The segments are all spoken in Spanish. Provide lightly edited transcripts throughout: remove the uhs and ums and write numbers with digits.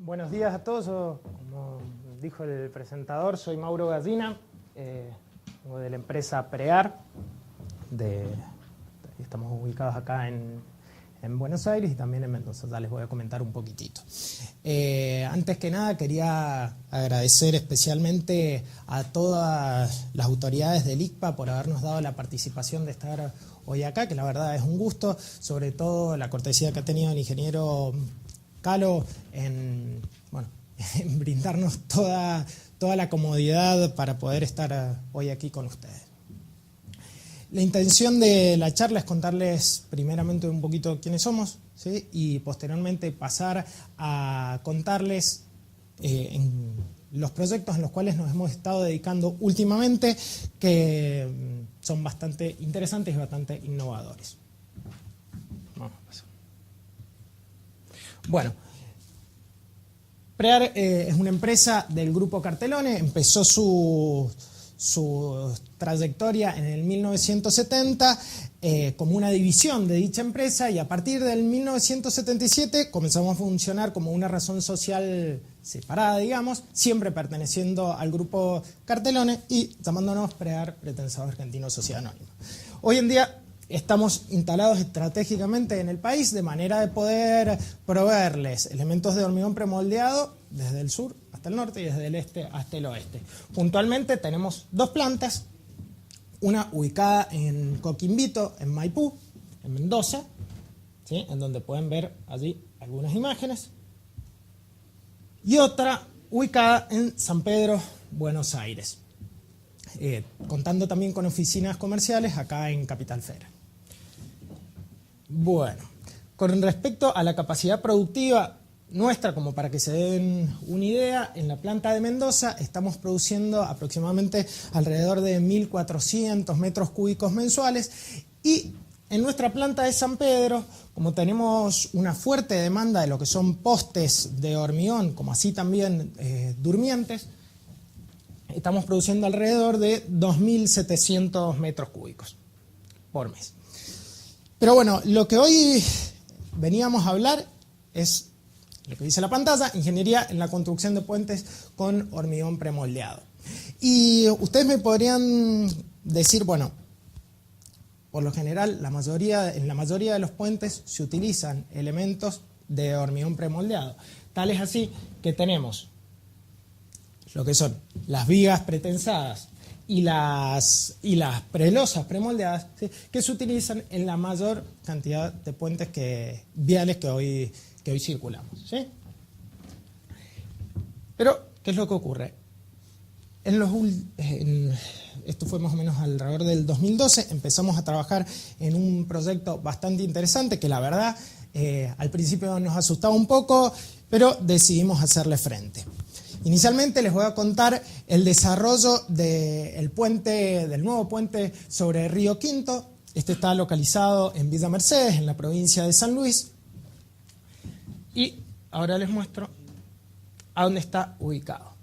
Buenos días a todos. Yo, como dijo el presentador, soy Mauro Gallina, vengo de la empresa Prear. Estamos ubicados acá en Buenos Aires y también en Mendoza. Ya les voy a comentar un poquitito. Antes que nada quería agradecer especialmente a todas las autoridades del ICPA por habernos dado la participación de estar hoy acá, que la verdad es un gusto, sobre todo la cortesía que ha tenido el ingeniero Calo en brindarnos toda la comodidad para poder estar hoy aquí con ustedes. La intención de la charla es contarles primeramente un poquito quiénes somos, ¿sí? Y posteriormente pasar a contarles en los proyectos en los cuales nos hemos estado dedicando últimamente, que son bastante interesantes y bastante innovadores. Vamos a pasar. Bueno, Prear es una empresa del grupo Cartelone. Empezó su trayectoria en el 1970 como una división de dicha empresa, y a partir del 1977 comenzamos a funcionar como una razón social separada, digamos, siempre perteneciendo al grupo Cartelone y llamándonos Prear Pretensados Argentinos Sociedad Anónima. Hoy en día estamos instalados estratégicamente en el país de manera de poder proveerles elementos de hormigón premoldeado desde el sur hasta el norte y desde el este hasta el oeste. Puntualmente tenemos dos plantas, una ubicada en Coquimbito, en Maipú, en Mendoza, ¿sí? En donde pueden ver allí algunas imágenes, y otra ubicada en San Pedro, Buenos Aires, contando también con oficinas comerciales acá en Capital Federal. Bueno, con respecto a la capacidad productiva nuestra, como para que se den una idea, en la planta de Mendoza estamos produciendo aproximadamente alrededor de 1.400 metros cúbicos mensuales, y en nuestra planta de San Pedro, como tenemos una fuerte demanda de lo que son postes de hormigón, como así también durmientes, estamos produciendo alrededor de 2.700 metros cúbicos por mes. Pero bueno, lo que hoy veníamos a hablar es lo que dice la pantalla: ingeniería en la construcción de puentes con hormigón premoldeado. Y ustedes me podrían decir, bueno, por lo general en la mayoría de los puentes se utilizan elementos de hormigón premoldeado. Tal es así que tenemos lo que son las vigas pretensadas y las prelosas premoldeadas, ¿sí? Que se utilizan en la mayor cantidad de puentes viales que hoy circulamos, ¿sí? Pero, ¿qué es lo que ocurre? Esto fue más o menos alrededor del 2012, empezamos a trabajar en un proyecto bastante interesante que la verdad al principio nos asustaba un poco, pero decidimos hacerle frente. Inicialmente les voy a contar el desarrollo del nuevo puente sobre Río Quinto. Este está localizado en Villa Mercedes, en la provincia de San Luis. Y ahora les muestro a dónde está ubicado.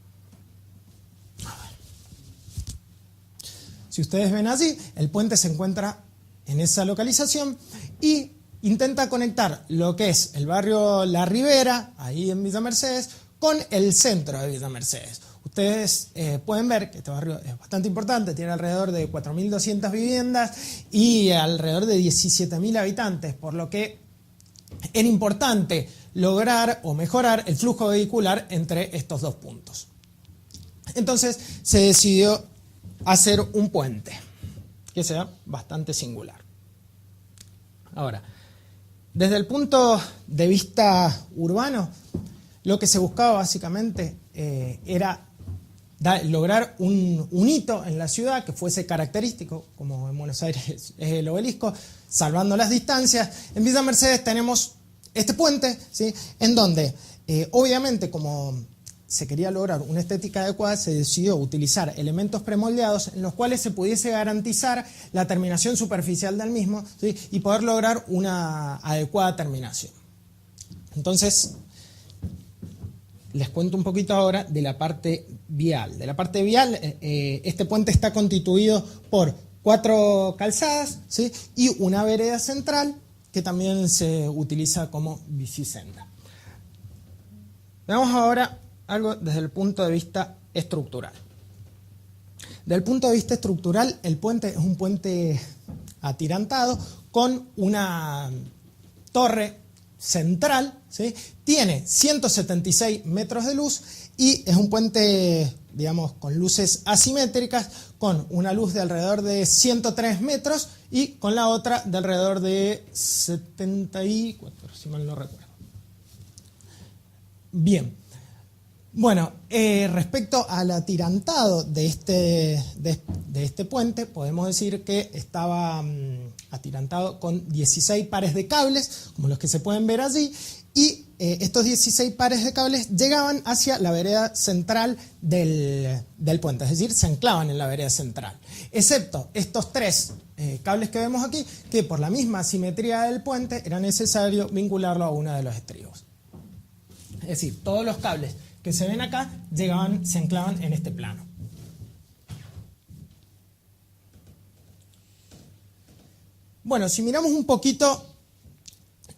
Si ustedes ven allí, el puente se encuentra en esa localización y intenta conectar lo que es el barrio La Ribera, ahí en Villa Mercedes, con el centro de Villa Mercedes. Ustedes pueden ver que este barrio es bastante importante, tiene alrededor de 4.200 viviendas y alrededor de 17.000 habitantes, por lo que era importante lograr o mejorar el flujo vehicular entre estos dos puntos. Entonces se decidió hacer un puente que sea bastante singular. Ahora, desde el punto de vista urbano, lo que se buscaba básicamente era lograr un hito en la ciudad que fuese característico, como en Buenos Aires es el Obelisco, salvando las distancias. En Villa Mercedes tenemos este puente, ¿sí? En donde obviamente, como se quería lograr una estética adecuada, se decidió utilizar elementos premoldeados en los cuales se pudiese garantizar la terminación superficial del mismo, ¿sí? Y poder lograr una adecuada terminación. Entonces, les cuento un poquito ahora de la parte vial. De la parte vial, este puente está constituido por 4 calzadas, ¿sí? Y una vereda central que también se utiliza como bicisenda. Veamos ahora algo desde el punto de vista estructural. Desde el punto de vista estructural, el puente es un puente atirantado con una torre central, ¿sí? Tiene 176 metros de luz y es un puente, digamos, con luces asimétricas, con una luz de alrededor de 103 metros y con la otra de alrededor de 74, si mal no recuerdo. Bien. Bueno, respecto al atirantado de este puente, podemos decir que estaba atirantado con 16 pares de cables, como los que se pueden ver allí, y estos 16 pares de cables llegaban hacia la vereda central del puente, es decir, se anclaban en la vereda central, excepto estos tres cables que vemos aquí, que por la misma simetría del puente era necesario vincularlo a uno de los estribos. Es decir, todos los cables que se ven acá se anclaban en este plano. Bueno, si miramos un poquito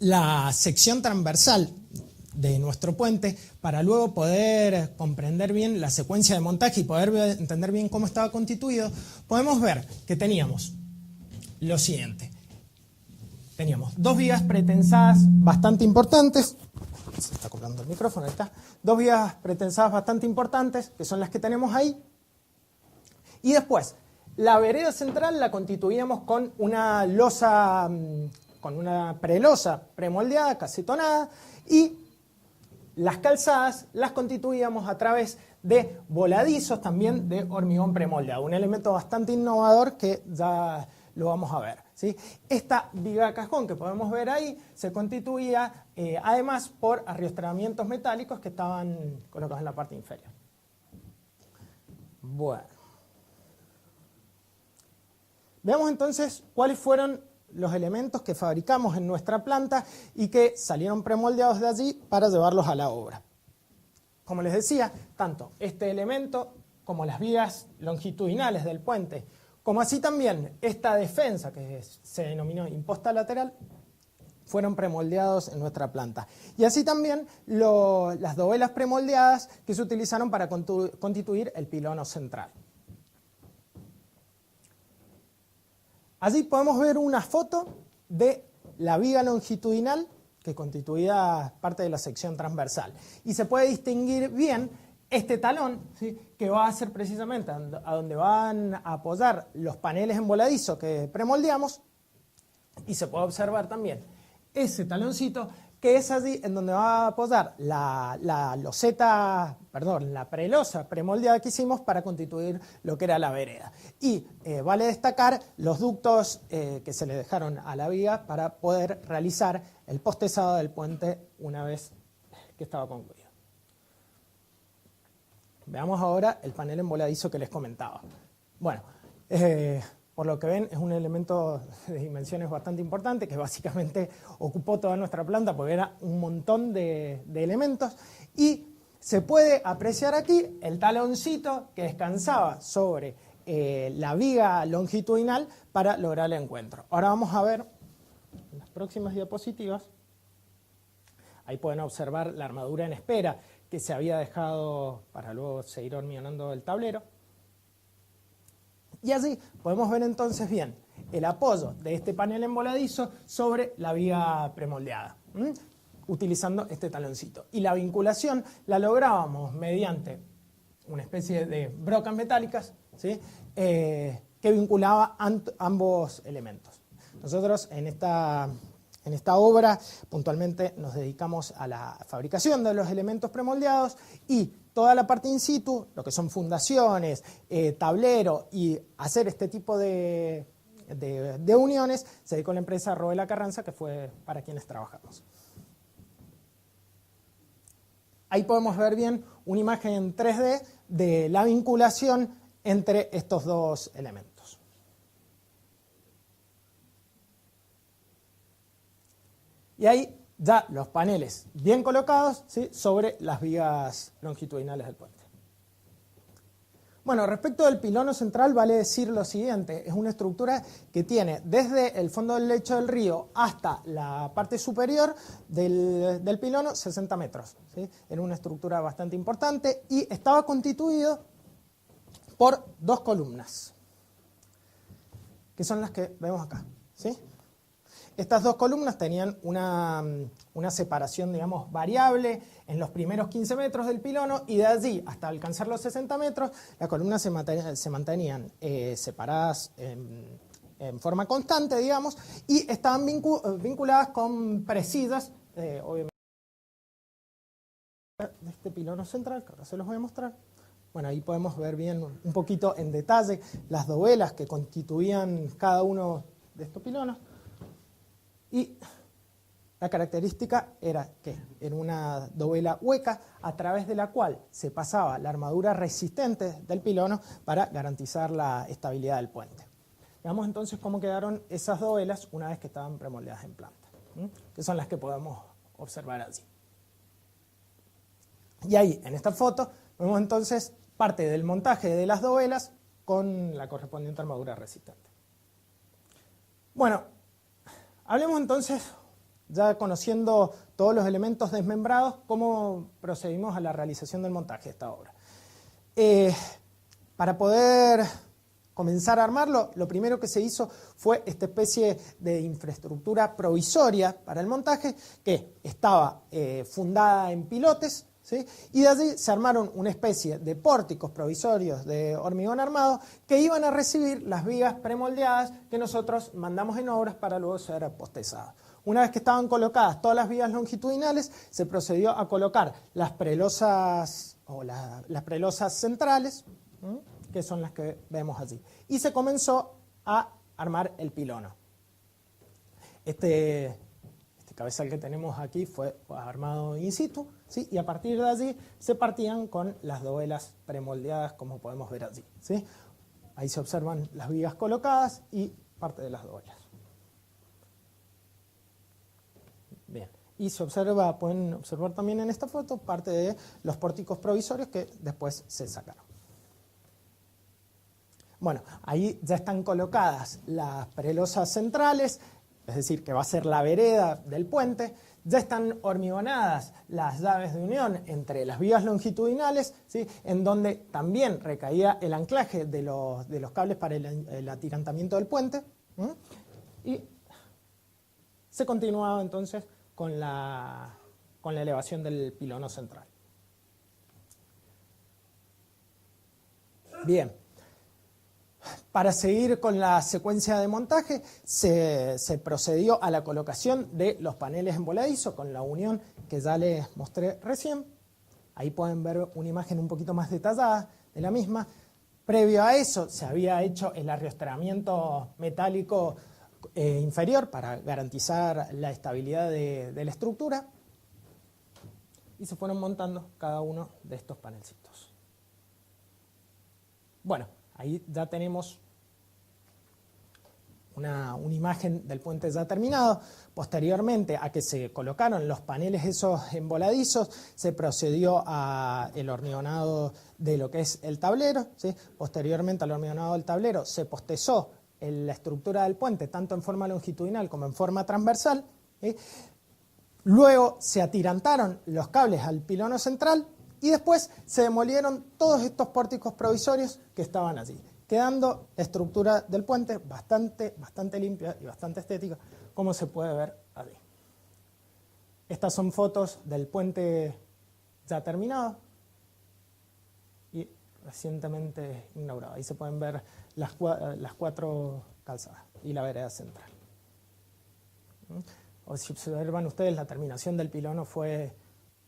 la sección transversal de nuestro puente, para luego poder comprender bien la secuencia de montaje y poder entender bien cómo estaba constituido, podemos ver que teníamos lo siguiente. Teníamos dos vigas pretensadas bastante importantes. Se está colgando el micrófono, ahí está. Dos vías pretensadas bastante importantes, que son las que tenemos ahí. Y después, la vereda central la constituíamos con una losa, con una prelosa premoldeada, casetonada, y las calzadas las constituíamos a través de voladizos también de hormigón premoldeado. Un elemento bastante innovador que ya lo vamos a ver, ¿sí? Esta viga cajón que podemos ver ahí se constituía además por arriostramientos metálicos que estaban colocados en la parte inferior. Bueno. Veamos entonces cuáles fueron los elementos que fabricamos en nuestra planta y que salieron premoldeados de allí para llevarlos a la obra. Como les decía, tanto este elemento como las vigas longitudinales del puente, como así también esta defensa que se denominó imposta lateral, fueron premoldeados en nuestra planta. Y así también las dovelas premoldeadas que se utilizaron para constituir el pilono central. Allí podemos ver una foto de la viga longitudinal que constituía parte de la sección transversal. Y se puede distinguir bien este talón, ¿sí?, que va a ser precisamente a donde van a apoyar los paneles en voladizo que premoldeamos, y se puede observar también ese taloncito que es allí en donde va a apoyar la prelosa premoldeada que hicimos para constituir lo que era la vereda. Y vale destacar los ductos que se le dejaron a la viga para poder realizar el postezado del puente una vez que estaba concluido. Veamos ahora el panel en voladizo que les comentaba. Bueno, por lo que ven es un elemento de dimensiones bastante importante que básicamente ocupó toda nuestra planta porque era un montón de elementos, y se puede apreciar aquí el taloncito que descansaba sobre la viga longitudinal para lograr el encuentro. Ahora vamos a ver en las próximas diapositivas. Ahí pueden observar la armadura en espera que se había dejado para luego seguir hormigonando el tablero. Y así podemos ver entonces bien el apoyo de este panel en voladizo sobre la viga premoldeada, utilizando este taloncito. Y la vinculación la lográbamos mediante una especie de brocas metálicas, ¿sí?, que vinculaba ambos elementos. Nosotros en esta obra puntualmente nos dedicamos a la fabricación de los elementos premoldeados, y toda la parte in situ, lo que son fundaciones, tablero y hacer este tipo de uniones, se dedicó la empresa Roela Carranza, que fue para quienes trabajamos. Ahí podemos ver bien una imagen en 3D de la vinculación entre estos dos elementos. Y ahí ya los paneles bien colocados, ¿sí?, sobre las vigas longitudinales del puente. Bueno, respecto del pilono central vale decir lo siguiente, es una estructura que tiene desde el fondo del lecho del río hasta la parte superior del pilono 60 metros. ¿Sí? Era una estructura bastante importante y estaba constituido por dos columnas, que son las que vemos acá. ¿Sí? Estas dos columnas tenían una separación, digamos, variable en los primeros 15 metros del pilono y de allí hasta alcanzar los 60 metros, las columnas se mantenían separadas en forma constante, digamos, y estaban vinculadas con presillas, obviamente, de este pilono central, que ahora se los voy a mostrar. Bueno, ahí podemos ver bien un poquito en detalle las dovelas que constituían cada uno de estos pilonos. Y la característica era que era una dovela hueca a través de la cual se pasaba la armadura resistente del pilono para garantizar la estabilidad del puente. Veamos entonces cómo quedaron esas dovelas una vez que estaban premoldeadas en planta, que son las que podemos observar allí. Y ahí, en esta foto, vemos entonces parte del montaje de las dovelas con la correspondiente armadura resistente. Bueno, hablemos entonces, ya conociendo todos los elementos desmembrados, cómo procedimos a la realización del montaje de esta obra. Para poder comenzar a armarlo, lo primero que se hizo fue esta especie de infraestructura provisoria para el montaje que estaba fundada en pilotes, ¿sí? Y de allí se armaron una especie de pórticos provisorios de hormigón armado que iban a recibir las vigas premoldeadas que nosotros mandamos en obras para luego ser postezadas. Una vez que estaban colocadas todas las vigas longitudinales, se procedió a colocar las prelosas o las prelosas centrales, que son las que vemos allí. Y se comenzó a armar el pilono. Este cabezal que tenemos aquí fue armado in situ, ¿sí? Y a partir de allí se partían con las dovelas premoldeadas, como podemos ver allí, ¿sí? Ahí se observan las vigas colocadas y parte de las dovelas. Bien, y se observa, pueden observar también en esta foto, parte de los pórticos provisorios que después se sacaron. Bueno, ahí ya están colocadas las prelosas centrales, es decir, que va a ser la vereda del puente. Ya están hormigonadas las llaves de unión entre las vigas longitudinales, ¿sí? En donde también recaía el anclaje de los cables para el atirantamiento del puente. Y se continuaba entonces con la elevación del pilono central. Bien. Para seguir con la secuencia de montaje, se procedió a la colocación de los paneles en voladizo con la unión que ya les mostré recién. Ahí pueden ver una imagen un poquito más detallada de la misma. Previo a eso se había hecho el arriostramiento metálico inferior para garantizar la estabilidad de la estructura. Y se fueron montando cada uno de estos panelcitos. Bueno, ahí ya tenemos una imagen del puente ya terminado. Posteriormente a que se colocaron los paneles esos emboladizos, se procedió al hormigonado de lo que es el tablero, ¿sí? Posteriormente al hormigonado del tablero se postezó la estructura del puente, tanto en forma longitudinal como en forma transversal, ¿sí? Luego se atirantaron los cables al pilono central y después se demolieron todos estos pórticos provisorios que estaban allí, quedando la estructura del puente bastante limpia y bastante estética, como se puede ver allí. Estas son fotos del puente ya terminado y recientemente inaugurado. Ahí se pueden ver las cuatro calzadas y la vereda central. O si observan ustedes, la terminación del pilono fue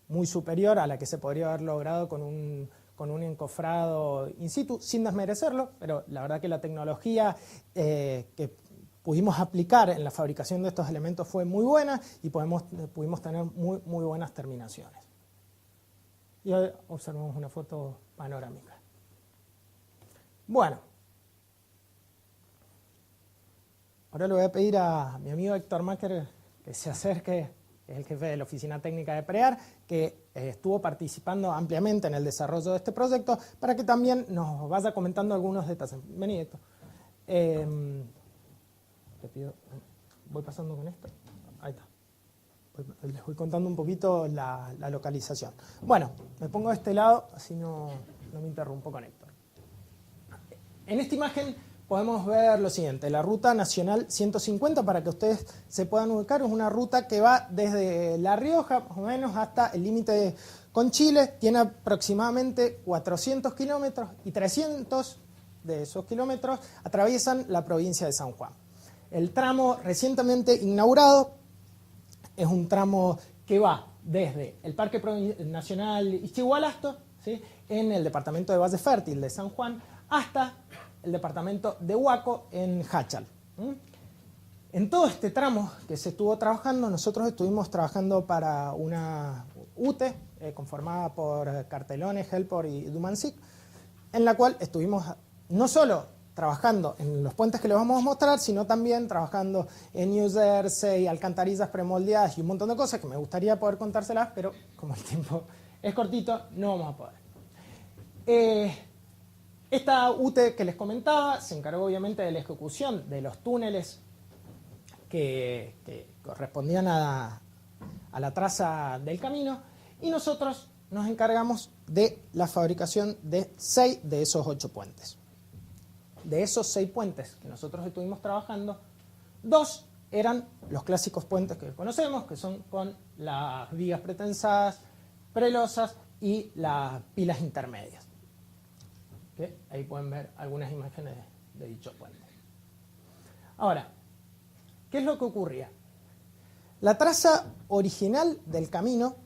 muy superior a la que se podría haber logrado con un encofrado in situ, sin desmerecerlo, pero la verdad que la tecnología que pudimos aplicar en la fabricación de estos elementos fue muy buena y pudimos tener muy buenas terminaciones. Y hoy observamos una foto panorámica. Bueno, ahora le voy a pedir a mi amigo Héctor Macker que se acerque es el jefe de la Oficina Técnica de PREAR, que estuvo participando ampliamente en el desarrollo de este proyecto, para que también nos vaya comentando algunos detalles. Vení, Héctor. Te pido, voy pasando con esto. Ahí está. Les voy contando un poquito la localización. Bueno, me pongo de este lado, así no me interrumpo con Héctor. En esta imagen podemos ver lo siguiente: la ruta nacional 150, para que ustedes se puedan ubicar, es una ruta que va desde La Rioja, más o menos, hasta el límite con Chile. Tiene aproximadamente 400 kilómetros y 300 de esos kilómetros atraviesan la provincia de San Juan. El tramo recientemente inaugurado es un tramo que va desde el Parque Nacional Ischigualasto, ¿sí?, en el departamento de Valle Fértil de San Juan, hasta el departamento de Huaco en Jáchal. En todo este tramo que se estuvo trabajando, nosotros estuvimos trabajando para una UTE conformada por Cartelones, Helport y Dumancic, en la cual estuvimos no solo trabajando en los puentes que les vamos a mostrar, sino también trabajando en New Jersey, alcantarillas premoldeadas y un montón de cosas que me gustaría poder contárselas, pero como el tiempo es cortito, no vamos a poder. Esta UTE que les comentaba se encargó obviamente de la ejecución de los túneles que correspondían a la traza del camino, y nosotros nos encargamos de la fabricación de 6 de esos 8 puentes. De esos 6 puentes que nosotros estuvimos trabajando, 2 eran los clásicos puentes que conocemos, que son con las vigas pretensadas, prelosas y las pilas intermedias. ¿Okay? Ahí pueden ver algunas imágenes de dicho puente. Ahora, ¿qué es lo que ocurría? La traza original del camino,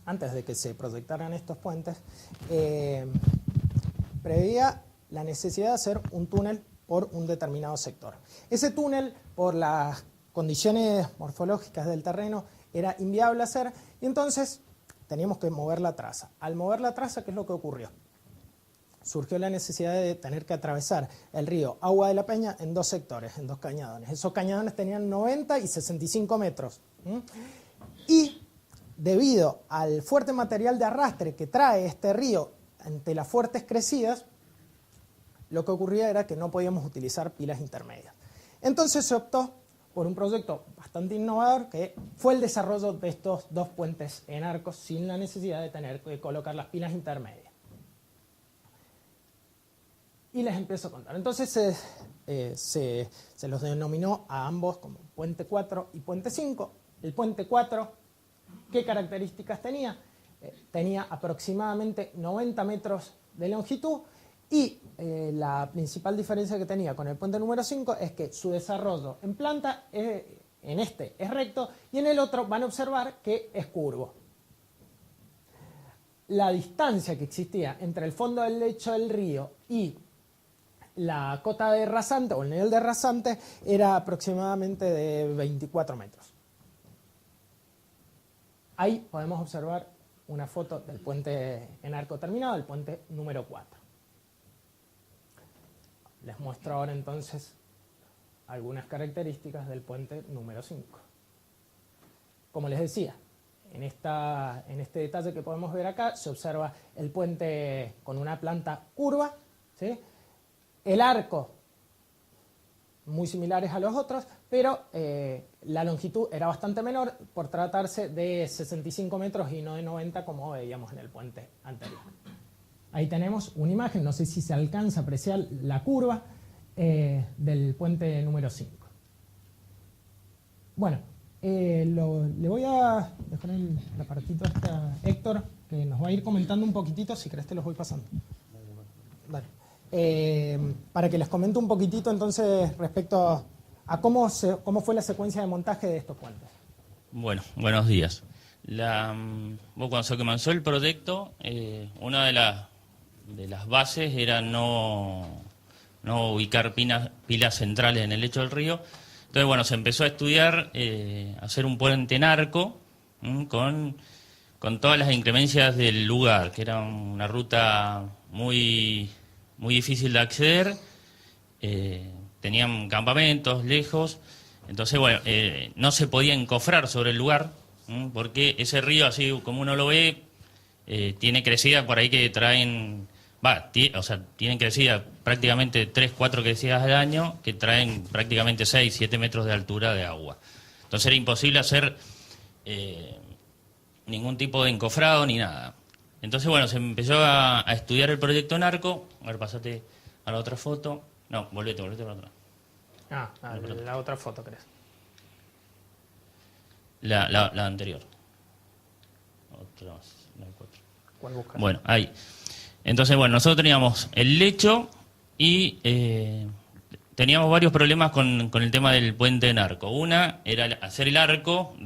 antes de que se proyectaran estos puentes, preveía la necesidad de hacer un túnel por un determinado sector. Ese túnel, por las condiciones morfológicas del terreno, era inviable hacer, y entonces teníamos que mover la traza. Al mover la traza, ¿qué es lo que ocurrió? Surgió la necesidad de tener que atravesar el río Agua de la Peña en 2 sectores, en 2 cañadones. Esos cañadones tenían 90 y 65 metros. Y debido al fuerte material de arrastre que trae este río ante las fuertes crecidas, lo que ocurría era que no podíamos utilizar pilas intermedias. Entonces se optó por un proyecto bastante innovador, que fue el desarrollo de estos 2 puentes en arcos sin la necesidad de tener que colocar las pilas intermedias. Y les empiezo a contar. Entonces se los denominó a ambos como Puente 4 y Puente 5. El Puente 4, ¿qué características tenía? Tenía aproximadamente 90 metros de longitud, y la principal diferencia que tenía con el puente número 5 es que su desarrollo en planta, en este es recto, y en el otro van a observar que es curvo. La distancia que existía entre el fondo del lecho del río y la cota de rasante, o el nivel de rasante, era aproximadamente de 24 metros. Ahí podemos observar una foto del puente en arco terminado, el puente número 4. Les muestro ahora entonces algunas características del puente número 5. Como les decía, en este detalle que podemos ver acá, se observa el puente con una planta curva, ¿sí? El arco, muy similares a los otros, pero la longitud era bastante menor, por tratarse de 65 metros y no de 90 como veíamos en el puente anterior. Ahí tenemos una imagen, no sé si se alcanza a apreciar la curva del puente número 5. Bueno, le voy a dejar el aparatito a Héctor, que nos va a ir comentando un poquitito. Si querés te los voy pasando. Dale. Para que les comente un poquitito entonces respecto a cómo fue la secuencia de montaje de estos puentes. Bueno, buenos días. Cuando se comenzó el proyecto, una de las bases era no ubicar pilas centrales en el lecho del río. Entonces, bueno, se empezó a estudiar hacer un puente en arco con todas las inclemencias del lugar, que era una ruta muy difícil de acceder, tenían campamentos lejos, Entonces, bueno, no se podía encofrar sobre el lugar, porque ese río, así como uno lo ve, tiene crecida por ahí que traen, o sea, tienen crecida prácticamente 3, 4 crecidas al año, que traen prácticamente 6, 7 metros de altura de agua. Entonces era imposible hacer ningún tipo de encofrado ni nada. Entonces, bueno, se empezó a estudiar el proyecto Narco. A ver, pasate a la otra foto. No, volvete a la otra. La otra foto, ¿crees? La anterior. Otra más, la 4. ¿Cuál buscas? Bueno, ahí. Entonces, bueno, nosotros teníamos el lecho y teníamos varios problemas con el tema del puente de Narco. Una era hacer el arco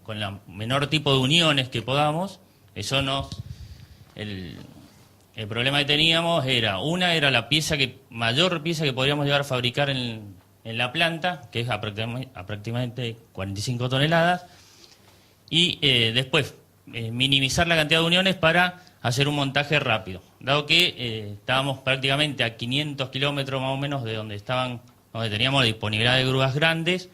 con el menor tipo de uniones que podamos. Eso el problema que teníamos era la mayor pieza que podríamos llegar a fabricar en la planta, que es aproximadamente 45 toneladas, y después minimizar la cantidad de uniones para hacer un montaje rápido, dado que estábamos prácticamente a 500 kilómetros más o menos de donde teníamos la disponibilidad de grúas grandes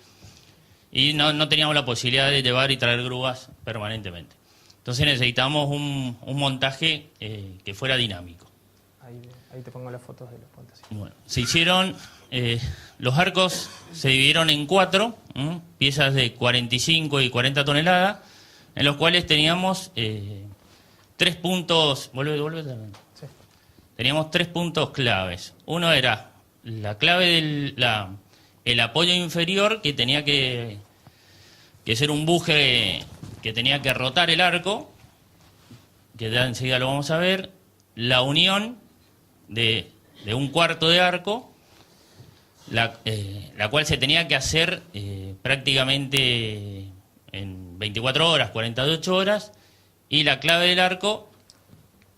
y no teníamos la posibilidad de llevar y traer grúas permanentemente. Entonces necesitábamos un montaje que fuera dinámico. Ahí te pongo las fotos de los puentes. Bueno, se hicieron, los arcos se dividieron en 4, piezas de 45 y 40 toneladas, en los cuales teníamos 3 puntos, Sí. Teníamos 3 puntos claves. Uno era la clave el apoyo inferior, que tenía que ser un buje que tenía que rotar el arco, que ya enseguida lo vamos a ver, la unión de un cuarto de arco, la cual se tenía que hacer prácticamente en 24 horas, 48 horas, y la clave del arco,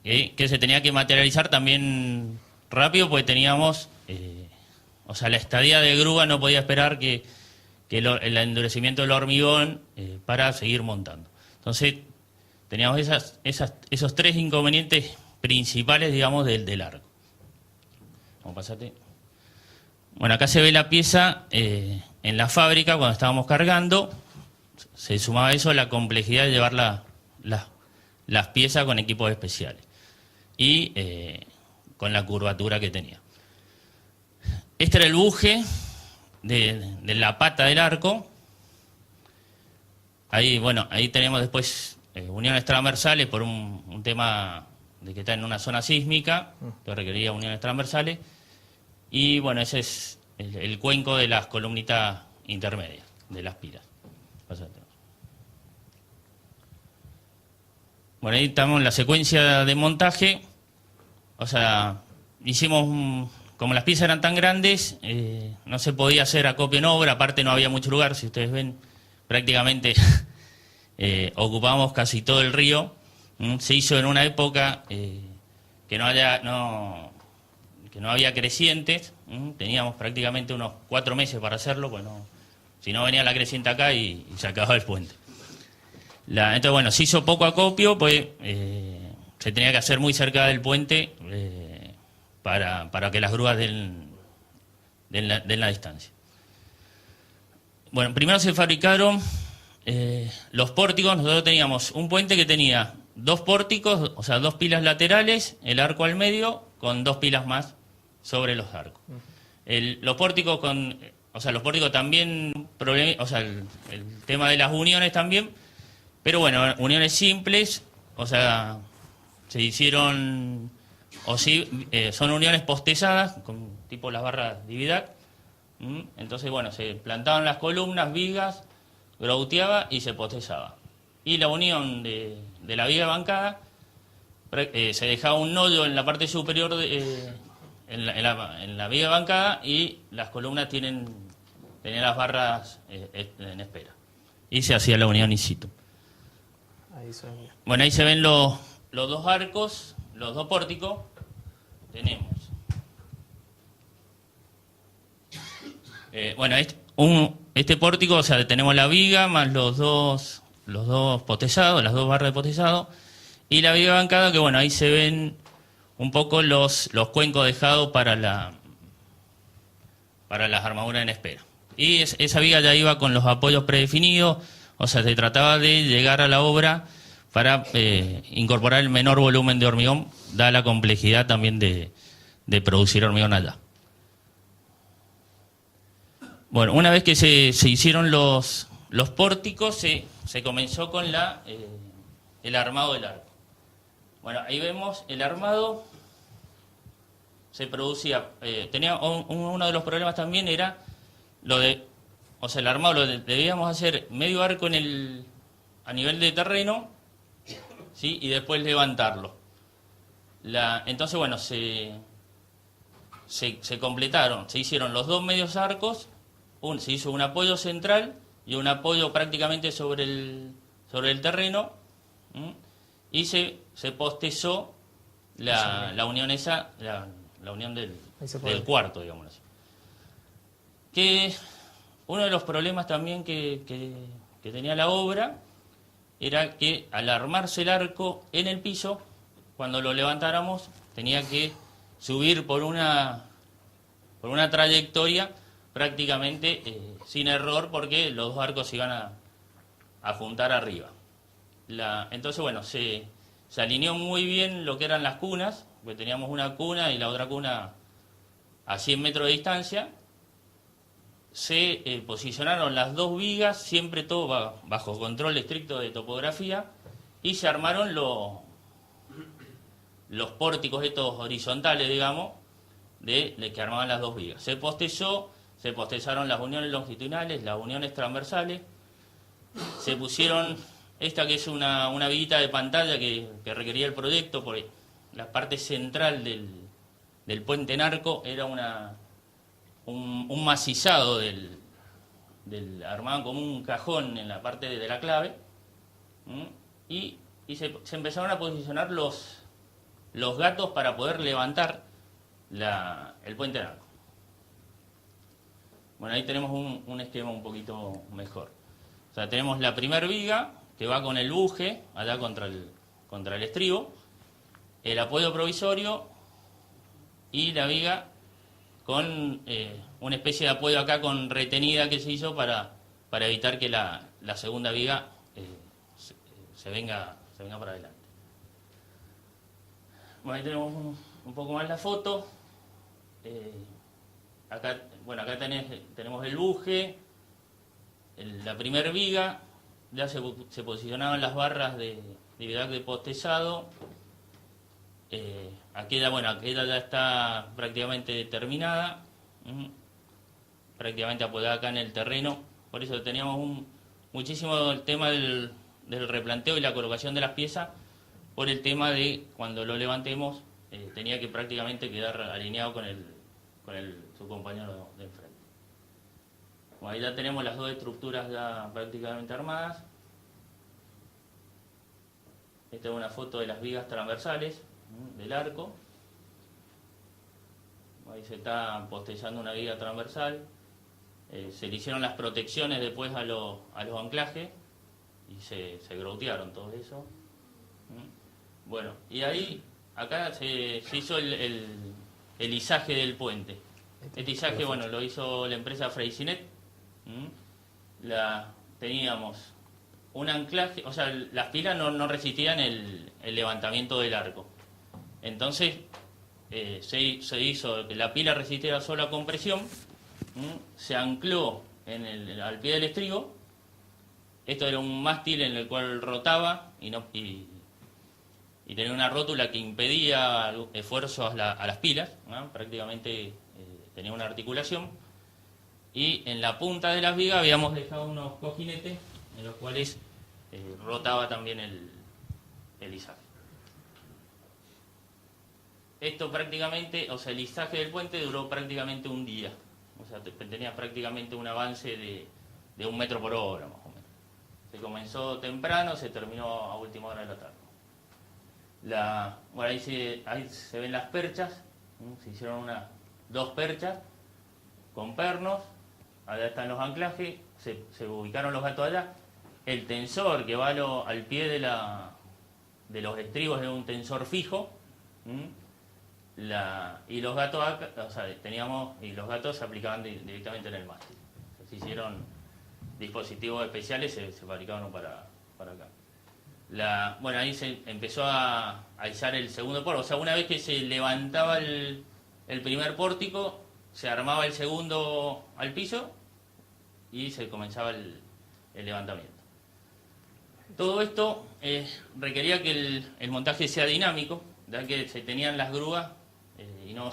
que se tenía que materializar también rápido, porque teníamos, la estadía de grúa no podía esperar que el endurecimiento del hormigón para seguir montando. Entonces, teníamos esos 3 inconvenientes principales, digamos, del arco. Vamos, pasate. Bueno, acá se ve la pieza en la fábrica cuando estábamos cargando. Se sumaba a eso la complejidad de llevar las piezas con equipos especiales y con la curvatura que tenía. Este era el buje de la pata del arco. Ahí tenemos después uniones transversales por un tema de que está en una zona sísmica, que requería uniones transversales. Y bueno, ese es el cuenco de las columnitas intermedias, de las pilas. Pásate. Bueno, ahí estamos en la secuencia de montaje. O sea, hicimos como las piezas eran tan grandes, no se podía hacer acopio en obra, aparte no había mucho lugar, si ustedes ven, prácticamente ocupamos casi todo el río. Se hizo en una época que no había crecientes, teníamos prácticamente unos 4 meses para hacerlo, pues si no venía la creciente acá y se acababa el puente. Entonces, bueno, se hizo poco acopio, pues se tenía que hacer muy cerca del puente para que las grúas den la distancia. Bueno, primero se fabricaron los pórticos. Nosotros teníamos un puente que tenía 2 pórticos, o sea, 2 pilas laterales, el arco al medio, con 2 pilas más sobre los arcos. Los pórticos también, el tema de las uniones también, pero bueno, uniones simples, o sea, se hicieron, son uniones postezadas, con tipo las barras Dividac. Entonces, bueno, se plantaban las columnas, vigas, grouteaba y se postezaba. Y la unión de la viga bancada, se dejaba un nodo en la parte superior en la viga bancada, y las columnas tenían las barras en espera. Y se hacía la unión in situ. Bueno, ahí se ven los 2 arcos, los 2 pórticos. Tenemos. Este pórtico, o sea, tenemos la viga más los dos postezados, las 2 barras de postezado, y la viga bancada, que bueno, ahí se ven un poco los cuencos dejados para las armaduras en espera. Y esa viga ya iba con los apoyos predefinidos, o sea, se trataba de llegar a la obra para incorporar el menor volumen de hormigón, dada la complejidad también de producir hormigón allá. Bueno, una vez que se hicieron los pórticos, se comenzó con el armado del arco. Bueno, ahí vemos el armado, se producía, tenía uno de los problemas también era el armado debíamos hacer medio arco a nivel de terreno, ¿sí? Y después levantarlo. Entonces, bueno, se completaron, se hicieron los dos medios arcos, se hizo un apoyo central y un apoyo prácticamente sobre el terreno, y se postezó la unión esa, la unión del cuarto, digamos así. Que uno de los problemas también que tenía la obra era que al armarse el arco en el piso, cuando lo levantáramos, tenía que subir por una trayectoria prácticamente sin error, porque los dos arcos se iban a juntar arriba. Entonces, bueno, se alineó muy bien lo que eran las cunas, porque teníamos una cuna y la otra cuna a 100 metros de distancia. Se posicionaron las dos vigas, siempre todo bajo control estricto de topografía, y se armaron los pórticos estos horizontales, digamos, de que armaban las dos vigas. Se postezaron las uniones longitudinales, las uniones transversales, se pusieron esta que es una viguita de pantalla que requería el proyecto, porque la parte central del puente en arco era un macizado armaban como un cajón en la parte de la clave, y se empezaron a posicionar los gatos para poder levantar el puente en arco. Bueno, ahí tenemos un esquema un poquito mejor. O sea, tenemos la primer viga que va con el buje allá contra el estribo, el apoyo provisorio y la viga con una especie de apoyo acá con retenida que se hizo para evitar que la segunda viga se venga para adelante. Bueno, ahí tenemos un poco más la foto. Acá tenemos el buje, la primer viga, ya se posicionaban las barras de vigac de postezado. Aquella ya está prácticamente terminada, prácticamente apoyada acá en el terreno. Por eso teníamos muchísimo el tema del replanteo y la colocación de las piezas, por el tema de cuando lo levantemos tenía que prácticamente quedar alineado con su compañero de enfrente. Bueno, ahí ya tenemos las dos estructuras ya prácticamente armadas. Esta es una foto de las vigas transversales del arco. Ahí se está postezando una viga transversal. Se le hicieron las protecciones después a los anclajes y se groutearon todo eso. Bueno, y ahí acá se hizo el izaje del puente. Este izaje, bueno, lo hizo la empresa Freycinet. Teníamos un anclaje, o sea, las pilas no resistían el levantamiento del arco. Entonces se hizo que la pila resistiera solo a compresión, se ancló al pie del estribo. Esto era un mástil en el cual rotaba y tenía una rótula que impedía esfuerzos a las pilas, ¿no? Prácticamente tenía una articulación. Y en la punta de las vigas habíamos dejado unos cojinetes en los cuales rotaba también el izaje. Esto prácticamente, o sea, el izaje del puente duró prácticamente un día. O sea, tenía prácticamente un avance de 1 metro por hora, más o menos. Se comenzó temprano, se terminó a última hora de la tarde. Bueno, ahí se ven las perchas. Se hicieron 2 perchas con pernos. Allá están los anclajes. Se ubicaron los gatos allá. El tensor que va al pie de los estribos es un tensor fijo. Y los gatos, los gatos se aplicaban directamente en el mástil. se hicieron dispositivos especiales, se fabricaron para acá. Bueno, ahí se empezó a izar el segundo pórtico. O sea, una vez que se levantaba el primer pórtico, se armaba el segundo al piso y se comenzaba el levantamiento. Todo esto requería que el montaje sea dinámico, ya que se tenían las grúas y no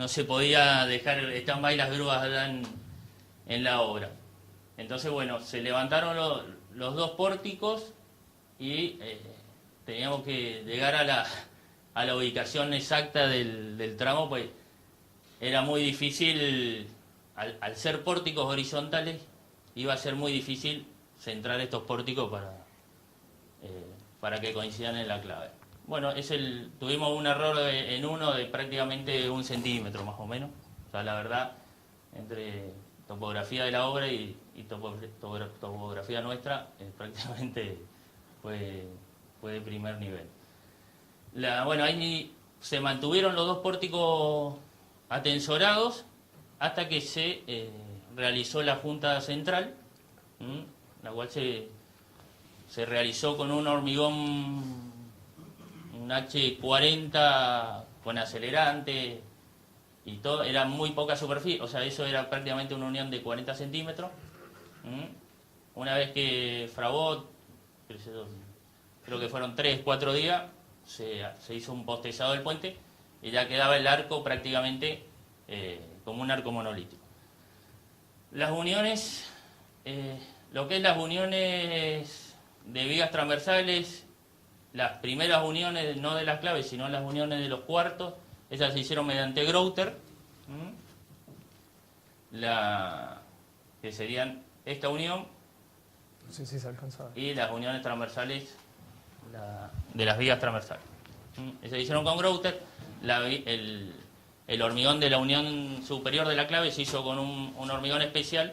se podía dejar stand-by las grúas en la obra. Entonces, bueno, se levantaron los dos pórticos y teníamos que llegar a la ubicación exacta del tramo, pues era muy difícil, al ser pórticos horizontales, iba a ser muy difícil centrar estos pórticos para que coincidan en la clave. Bueno, tuvimos un error en uno de prácticamente 1 centímetro más o menos. O sea, la verdad, entre topografía de la obra y topografía nuestra, prácticamente fue de primer nivel. Bueno, ahí se mantuvieron los dos pórticos atensorados hasta que se realizó la junta central, la cual se realizó con un hormigón, un H40 con acelerante y todo. Era muy poca superficie, o sea, eso era prácticamente una unión de 40 centímetros. Una vez que fragó, creo que fueron 3-4 días, se hizo un postezado del puente y ya quedaba el arco prácticamente como un arco monolítico. Las uniones, lo que es las uniones de vigas transversales, las primeras uniones, no de las claves, sino las uniones de los cuartos, esas se hicieron mediante grouter, que serían esta unión, sí, se alcanza a ver, y las uniones transversales de las vigas transversales. Se hicieron con grouter. El hormigón de la unión superior de la clave se hizo con un hormigón especial,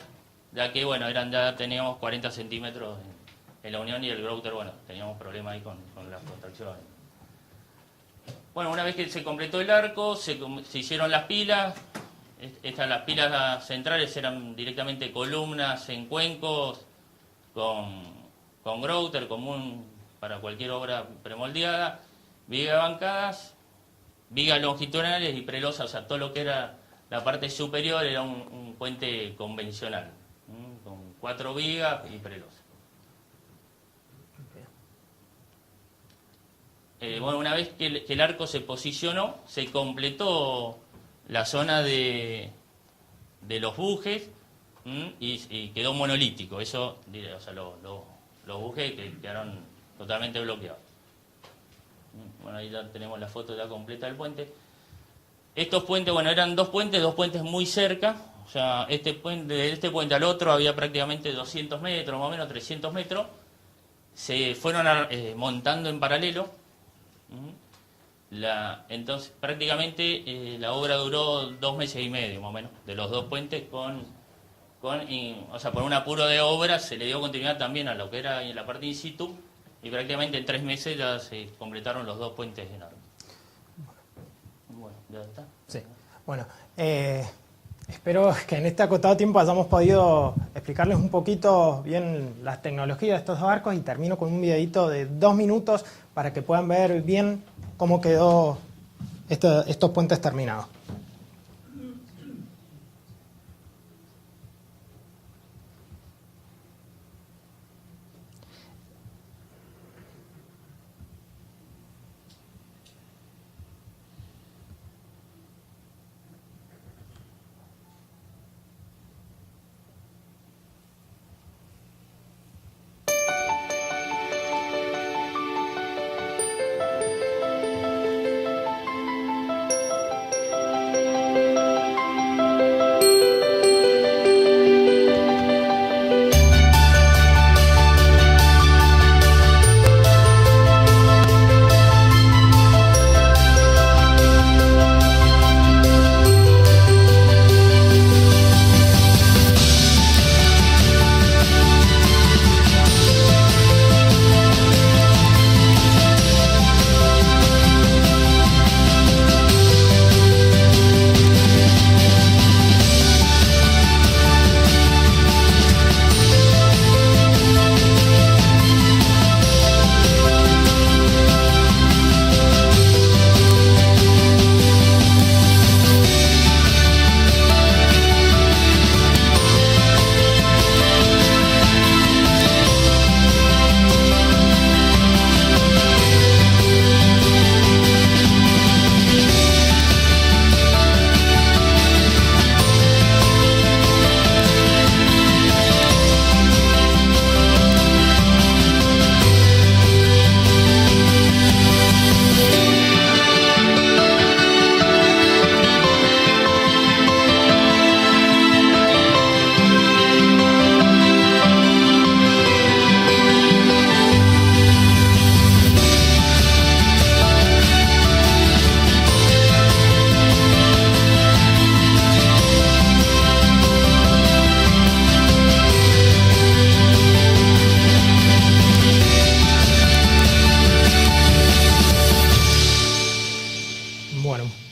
ya que bueno, ya teníamos 40 centímetros en la unión, y el grouter, bueno, teníamos problemas ahí con las contracciones. Bueno, una vez que se completó el arco, se hicieron las pilas. Las pilas centrales eran directamente columnas en cuencos con grouter común para cualquier obra premoldeada, vigas bancadas, vigas longitudinales y prelosas. O sea, todo lo que era la parte superior era un puente convencional, con 4 vigas y prelosas. Bueno, una vez que el arco se posicionó, se completó la zona de los bujes, y quedó monolítico. Eso, o sea, los bujes que quedaron totalmente bloqueados. Bueno, ahí ya tenemos la foto ya completa del puente. Estos puentes, bueno, eran dos puentes muy cerca. O sea, de este puente al otro había prácticamente 200 metros, más o menos 300 metros. Se fueron montando en paralelo. Entonces, prácticamente la obra duró 2 meses y medio, más o menos, de los dos puentes o sea, por un apuro de obra se le dio continuidad también a lo que era la parte in situ, y prácticamente en 3 meses ya se completaron los dos puentes enormes. Bueno, ya está. Sí, bueno, espero que en este acotado tiempo hayamos podido explicarles un poquito bien las tecnologías de estos barcos, y termino con un videito de 2 minutos para que puedan ver bien cómo quedó estos puentes terminados.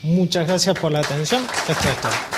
Muchas gracias por la atención. Esto es todo.